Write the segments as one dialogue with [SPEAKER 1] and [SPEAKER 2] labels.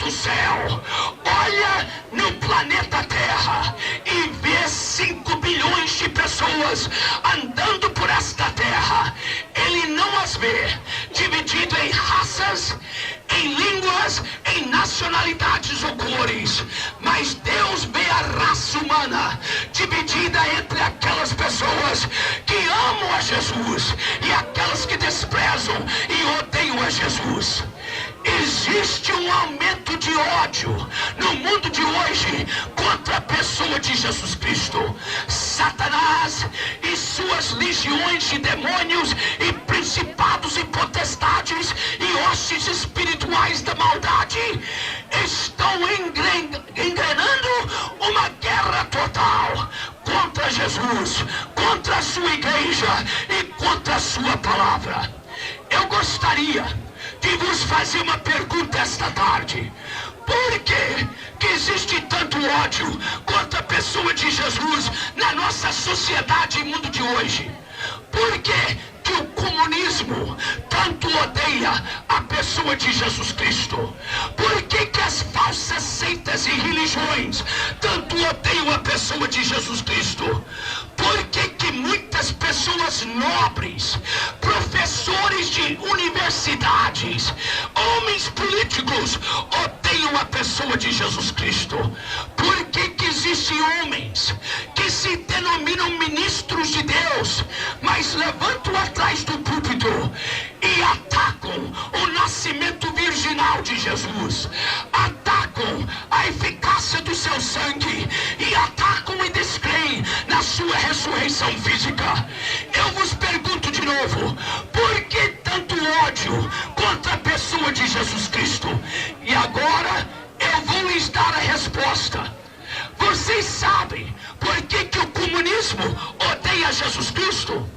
[SPEAKER 1] do céu olha no planeta Terra e vê 5 bilhões de pessoas andando por esta terra, ele não as vê dividido em raças, em línguas, em nacionalidades ou cores, mas Deus vê a raça humana dividida entre aquelas pessoas que amam a Jesus e aquelas que desprezam e odeiam a Jesus. Existe um aumento de ódio no mundo de hoje contra a pessoa de Jesus Cristo. Satanás e suas legiões de demônios e principados e potestades e hostes espirituais da maldade estão engrenando uma guerra total contra Jesus, contra a sua igreja e contra a sua palavra. Eu gostaria de vos fazer uma pergunta esta tarde. Por que existe tanto ódio contra a pessoa de Jesus na nossa sociedade e mundo de hoje? Por que o comunismo tanto odeia a pessoa de Jesus Cristo? Por que as falsas seitas e religiões tanto odeiam a pessoa de Jesus Cristo? Por que muitas pessoas nobres, professores de universidades, homens políticos odeiam a pessoa de Jesus Cristo? Por que existem homens que se denominam ministros de Deus, mas levantam atrás do púlpito e atacam o nascimento virginal de Jesus, atacam a eficácia do seu sangue e atacam e descreem na sua ressurreição física? Eu vos pergunto de novo, por que tanto ódio contra a pessoa de Jesus Cristo? E agora eu vou lhes dar a resposta. Vocês sabem por que o comunismo odeia Jesus Cristo?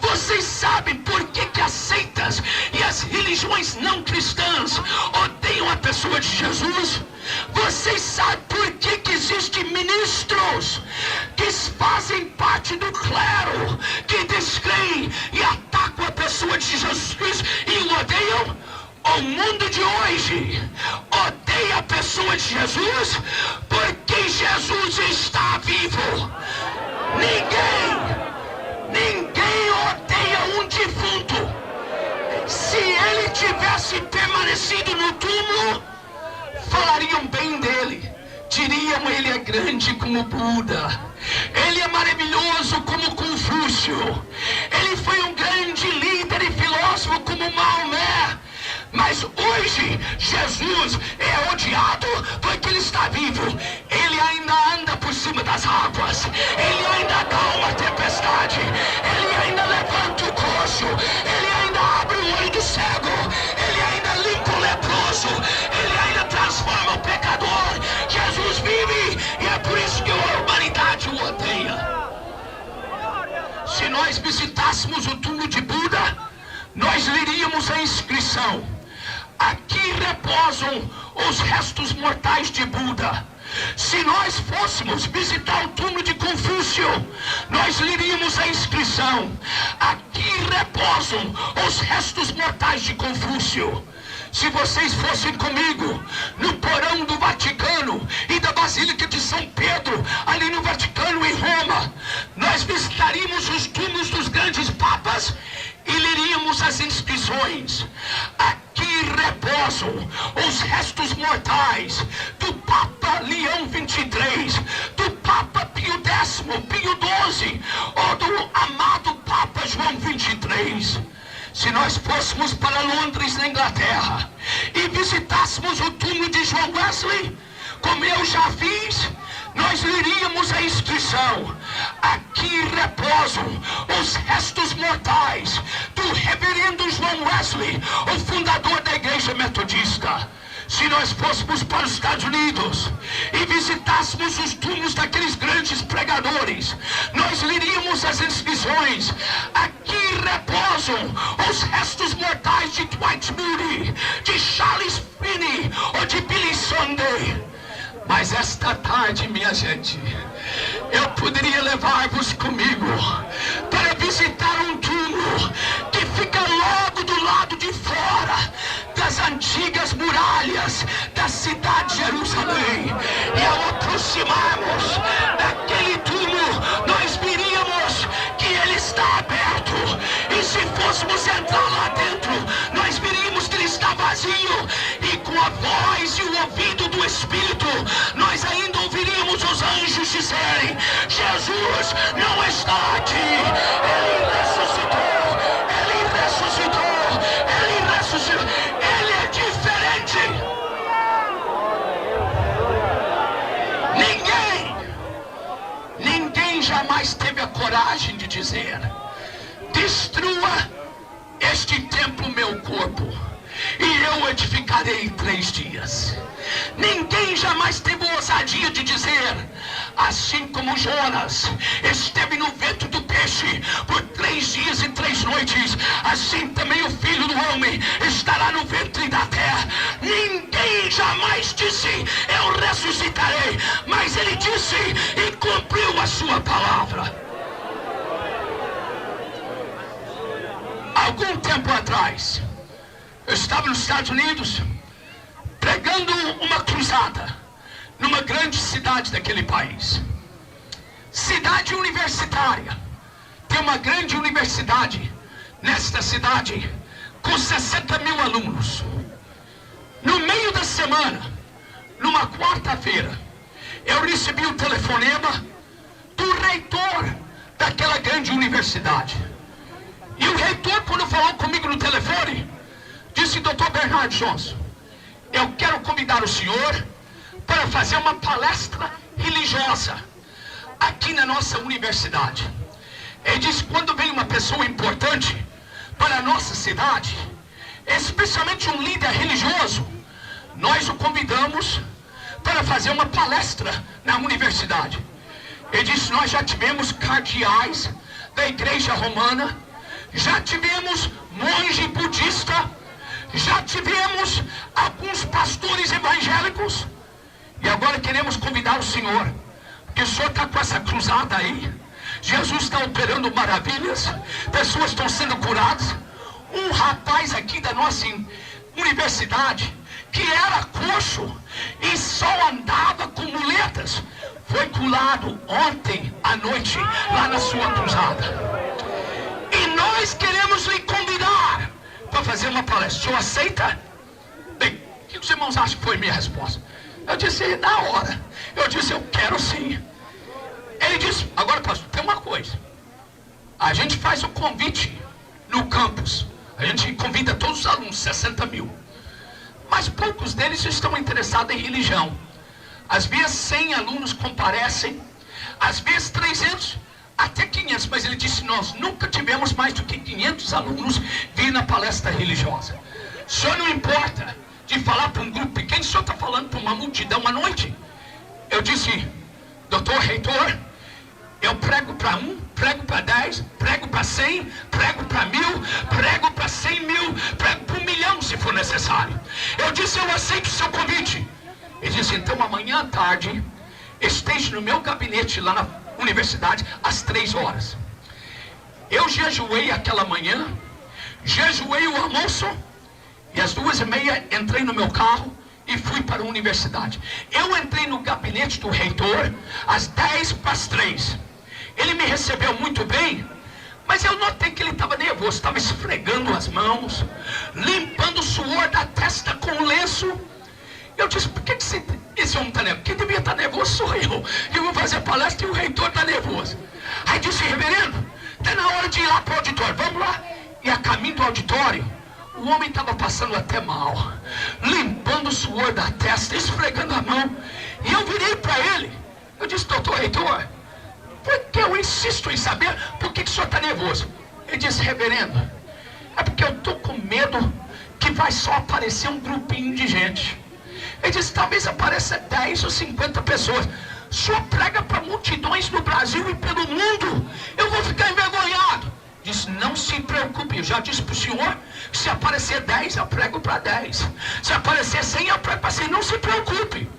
[SPEAKER 1] Vocês sabem por que as seitas e as religiões não cristãs odeiam a pessoa de Jesus? Vocês sabem por que existem ministros que fazem parte do clero, que descreem e atacam a pessoa de Jesus Cristo e o odeiam? O mundo de hoje odeia a pessoa de Jesus porque Jesus está vivo. Ninguém odeia um defunto. Se ele tivesse permanecido no túmulo, falariam bem dele. Diriam, ele é grande como Buda, ele é maravilhoso como Confúcio, ele foi um grande líder e filósofo como Maomé. Mas hoje Jesus é odiado porque ele está vivo. Ele ainda anda por cima das águas, ele ainda acalma a tempestade, ele ainda levanta o coxo, ele ainda abre o olho do cego, ele ainda limpa o leproso, ele ainda transforma o pecador. Jesus vive e é por isso que a humanidade o odeia. Se nós visitássemos o túmulo de Buda, nós leríamos a inscrição: aqui reposam os restos mortais de Buda. Se nós fôssemos visitar o túmulo de Confúcio, nós leríamos a inscrição: aqui reposam os restos mortais de Confúcio. Se vocês fossem comigo no porão do Vaticano e da Basílica de São Pedro, ali no Vaticano em Roma, nós visitaríamos os túmulos dos grandes papas e leríamos as inscrições: aqui reposam os restos mortais do Papa Leão 23, do Papa Pio X, Pio XII, ou do amado Papa João 23. Se nós fôssemos para Londres, na Inglaterra, e visitássemos o túmulo de John Wesley, como eu já fiz, nós leríamos a inscrição: aqui reposam os restos mortais do reverendo John Wesley, o fundador da igreja metodista. Se nós fôssemos para os Estados Unidos e visitássemos os túmulos daqueles grandes pregadores, nós leríamos as inscrições: aqui reposam os restos mortais de Dwight Moody, de Charles Finney ou de Billy Sunday. Mas esta tarde, minha gente, eu poderia levar-vos comigo para visitar um túmulo que fica logo do lado de fora das antigas muralhas da cidade de Jerusalém. E ao aproximarmos daquele túmulo, nós viríamos que ele está aberto. E se fôssemos entrar lá dentro, nós viríamos que ele está vazio. E com a voz e o ouvido do Espírito, nós ainda ouviríamos os anjos dizerem: Jesus não está aqui, ele ressuscitou, ele ressuscitou, ele ressuscitou, ele é diferente. Ninguém jamais teve a coragem de dizer: destrua este templo, meu corpo, e eu edificarei em 3 dias. Ninguém jamais teve a ousadia de dizer: assim como Jonas esteve no ventre do peixe por 3 dias e 3 noites, assim também o Filho do Homem estará no ventre da terra. Ninguém jamais disse: eu ressuscitarei, mas ele disse e cumpriu a sua palavra. Algum tempo atrás, eu estava nos Estados Unidos pregando uma cruzada numa grande cidade daquele país, cidade universitária. Tem uma grande universidade nesta cidade com 60 mil alunos. No meio da semana, numa quarta-feira, eu recebi o telefonema do reitor daquela grande universidade. E o reitor, quando falou comigo no telefone, disse: Dr. Bernard Johnson, eu quero convidar o senhor para fazer uma palestra religiosa aqui na nossa universidade. Ele disse: quando vem uma pessoa importante para a nossa cidade, especialmente um líder religioso, nós o convidamos para fazer uma palestra na universidade. Ele disse: nós já tivemos cardeais da igreja romana, já tivemos monge budista, já tivemos alguns pastores evangélicos, e agora queremos convidar o senhor, porque o senhor está com essa cruzada aí. Jesus está operando maravilhas, pessoas estão sendo curadas. Um rapaz aqui da nossa universidade, que era coxo e só andava com muletas, foi curado ontem à noite lá na sua cruzada. E nós queremos lhe convidar para fazer uma palestra. O senhor aceita? Bem, o que os irmãos acham que foi minha resposta? Eu disse: na hora. Eu disse: eu quero sim. Ele disse: agora, pastor, tem uma coisa. A gente faz o convite no campus. A gente convida todos os alunos, 60 mil. Mas poucos deles estão interessados em religião. Às vezes 100 alunos comparecem, às vezes 300, até 500. Mas ele disse: nós nunca tivemos mais do que 500 alunos vir na palestra religiosa. O senhor não importa de falar para um grupo pequeno, o senhor está falando para uma multidão à noite. Eu disse: doutor reitor, eu prego para 1, prego para 10, prego para 100, prego para 1000, prego para 100 mil, prego para 1 milhão se for necessário. Eu disse: eu aceito o seu convite. Ele disse: então amanhã à tarde esteja no meu gabinete lá na universidade às 3 horas. Eu jejuei aquela manhã, jejuei o almoço, e às 2h30 entrei no meu carro e fui para a universidade. Eu entrei no gabinete do reitor às 2:50. Ele me recebeu muito bem, mas eu notei que ele estava nervoso, estava esfregando as mãos, limpando o suor da testa com o lenço. Eu disse: por que esse homem está nervoso? Quem devia estar nervoso sou eu. Eu vou fazer palestra e o reitor está nervoso. Aí disse: reverendo, está na hora de ir lá para o auditório, vamos lá. E a caminho do auditório, o homem estava passando até mal, limpando o suor da testa, esfregando a mão. E eu virei para ele, eu disse: doutor reitor, por que eu insisto em saber por que o senhor está nervoso? Ele disse: reverendo, é porque eu estou com medo que vai só aparecer um grupinho de gente. Ele disse: talvez apareça 10 ou 50 pessoas. O senhor prega para multidões no Brasil e pelo mundo, eu vou ficar envergonhado. Disse: não se preocupe, eu já disse para o senhor que se aparecer 10 eu prego para 10, se aparecer 100 eu prego para 100, não se preocupe.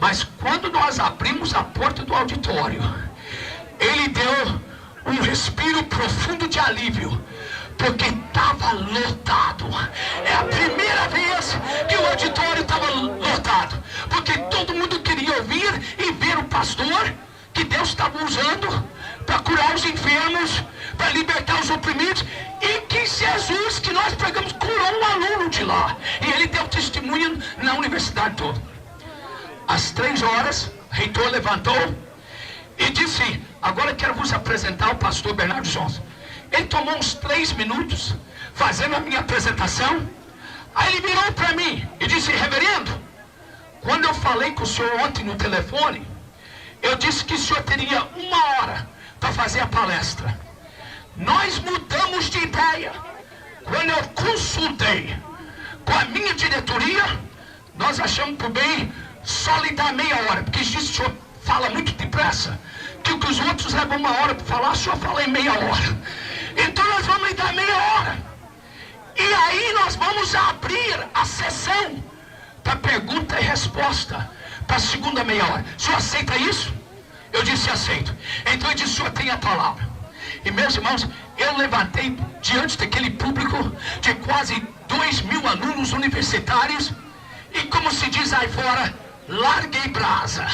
[SPEAKER 1] Mas quando nós abrimos a porta do auditório, ele deu um respiro profundo de alívio, porque estava lotado. É a primeira vez que o auditório estava lotado. estava usando para curar os enfermos, para libertar os oprimidos, e que Jesus, que nós pregamos, curou um aluno de lá. E ele deu testemunho na universidade toda. Às 3 horas, o reitor levantou e disse: agora quero vos apresentar o pastor Bernardo Johnson. Ele tomou uns 3 minutos fazendo a minha apresentação. Aí ele virou para mim e disse: reverendo, quando eu falei com o senhor ontem no telefone, eu disse que o senhor teria 1 hora para fazer a palestra. Nós mudamos de ideia. Quando eu consultei com a minha diretoria, nós achamos por bem só lhe dar meia hora, porque diz que o senhor fala muito depressa, que o que os outros levam 1 hora para falar, o senhor fala em meia hora. Então nós vamos lhe dar meia hora. E aí nós vamos abrir a sessão para pergunta e resposta, para a segunda meia hora. O senhor aceita isso? Eu disse: aceito. Então ele disse: o senhor tem a palavra. E meus irmãos, eu levantei diante daquele público de quase 2.000 alunos universitários, e como se diz aí fora, larguei brasa.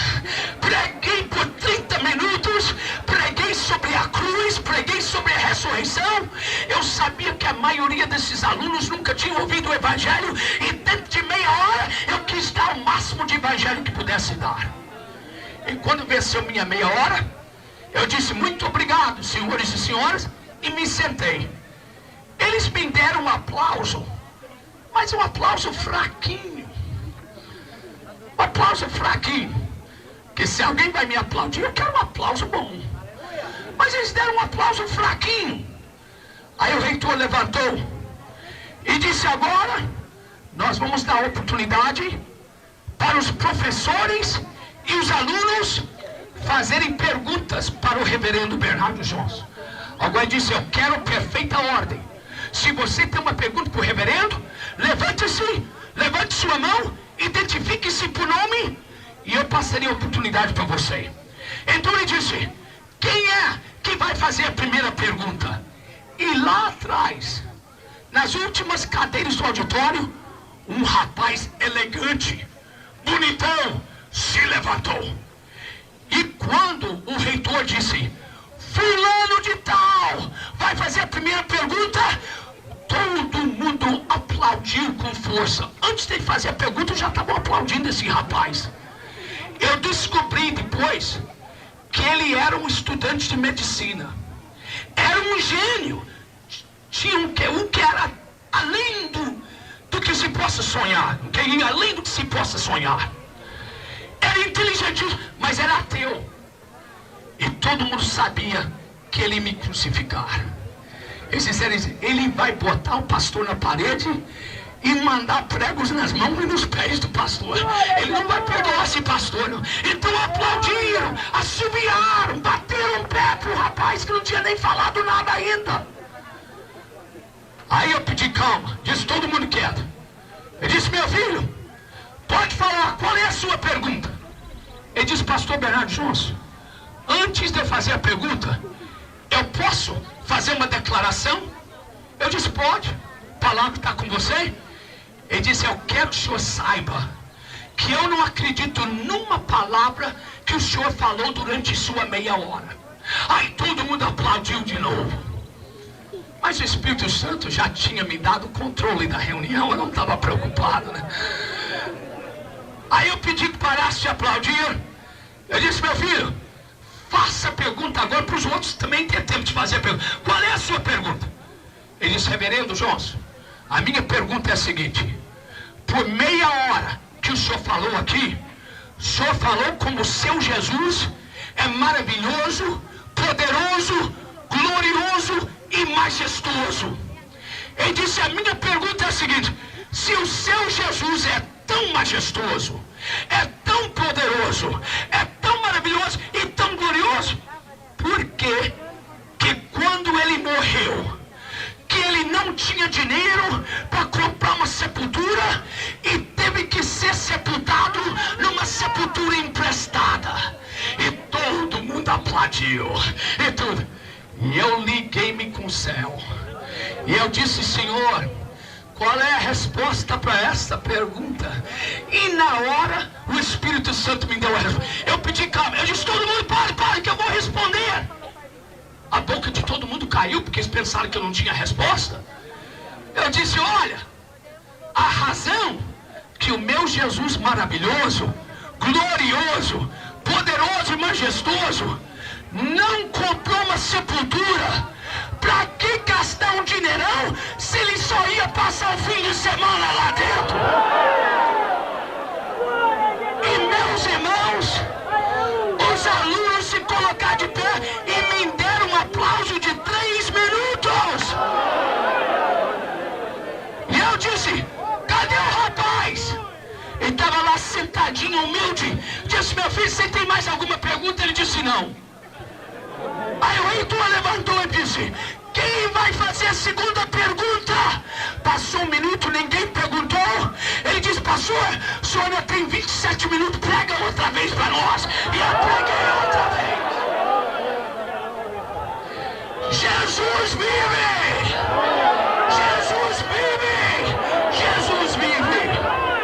[SPEAKER 1] Preguei por 30 minutos, preguei sobre a cruz, preguei sobre a ressurreição. Eu sabia que a maioria desses alunos nunca tinham ouvido o evangelho, e dentro de meia hora eu quis dar o máximo de evangelho que pudesse dar. E quando venceu minha meia hora, eu disse: muito obrigado, senhores e senhoras, e me sentei. Eles me deram um aplauso, mas um aplauso fraquinho. Um aplauso fraquinho. Que se alguém vai me aplaudir, eu quero um aplauso bom. Mas eles deram um aplauso fraquinho. Aí o reitor levantou e disse: agora nós vamos dar oportunidade para os professores e os alunos fazerem perguntas para o reverendo Bernardo Johnson. Alguém disse: eu quero perfeita ordem. Se você tem uma pergunta para o reverendo, levante-se, levante sua mão, identifique-se por nome, e eu passarei a oportunidade para você. Então ele disse: quem é que vai fazer a primeira pergunta? E lá atrás, nas últimas cadeiras do auditório, um rapaz elegante, bonitão, se levantou. E quando o reitor disse: fulano de tal vai fazer a primeira pergunta, todo mundo aplaudiu com força. Antes de ele fazer a pergunta, já estavam aplaudindo esse rapaz. Eu descobri depois que ele era um estudante de medicina. Era um gênio. Tinha um que era além do que se possa sonhar. Que ia além do que se possa sonhar. Era inteligente, mas era ateu. E todo mundo sabia que ele ia me crucificar. Eles disseram: ele vai botar o pastor na parede e mandar pregos nas mãos e nos pés do pastor. Ele não vai perdoar esse pastor, não. Então aplaudiram, assobiaram, bateram o pé pro rapaz que não tinha nem falado nada ainda. Aí eu pedi calma, disse todo mundo quieto. Ele disse: meu filho, pode falar, qual é a sua pergunta? Ele disse: pastor Bernardo Johnson, antes de eu fazer a pergunta, eu posso fazer uma declaração? Eu disse: pode, a palavra está com você. Ele disse: eu quero que o senhor saiba que eu não acredito numa palavra que o senhor falou durante sua meia hora. Aí todo mundo aplaudiu de novo. Mas o Espírito Santo já tinha me dado o controle da reunião, eu não estava preocupado, né? Aí eu pedi que parasse de aplaudir. Eu disse: meu filho, faça a pergunta agora para os outros também ter tempo de fazer a pergunta. Qual é a sua pergunta? Ele disse: reverendo Johnson, a minha pergunta é a seguinte: por meia hora que o senhor falou aqui, o senhor falou como o seu Jesus é maravilhoso, poderoso, glorioso e majestoso. Ele disse: a minha pergunta é a seguinte: se o seu Jesus é tão majestoso, é tão poderoso, é tão maravilhoso e tão glorioso, por que quando ele morreu, que ele não tinha dinheiro para comprar uma sepultura e teve que ser sepultado numa sepultura emprestada? E todo mundo aplaudiu e tudo. E eu liguei-me com o céu e eu disse: Senhor, qual é a resposta para essa pergunta? E na hora o Espírito Santo me deu a resposta. Eu pedi calma. Eu disse, todo mundo pare, que eu vou responder. A boca de todo mundo caiu, porque eles pensaram que eu não tinha resposta. Eu disse, olha, a razão que o meu Jesus maravilhoso, glorioso, poderoso e majestoso não comprou uma sepultura, para que gastar um dineirão se ele só ia passar o fim de semana lá dentro? E meus irmãos, os alunos se colocaram de pé e me deram um aplauso de 3 minutos. E eu disse, cadê o rapaz? Ele estava lá sentadinho, humilde. Disse, meu filho, você tem mais alguma pergunta? Ele disse, não. Aí o reitor levantou e disse, quem vai fazer a segunda pergunta? Passou 1 minuto, ninguém perguntou. Ele disse, pastor, o senhor ainda tem 27 minutos, prega outra vez para nós. E eu preguei outra vez. Jesus vive!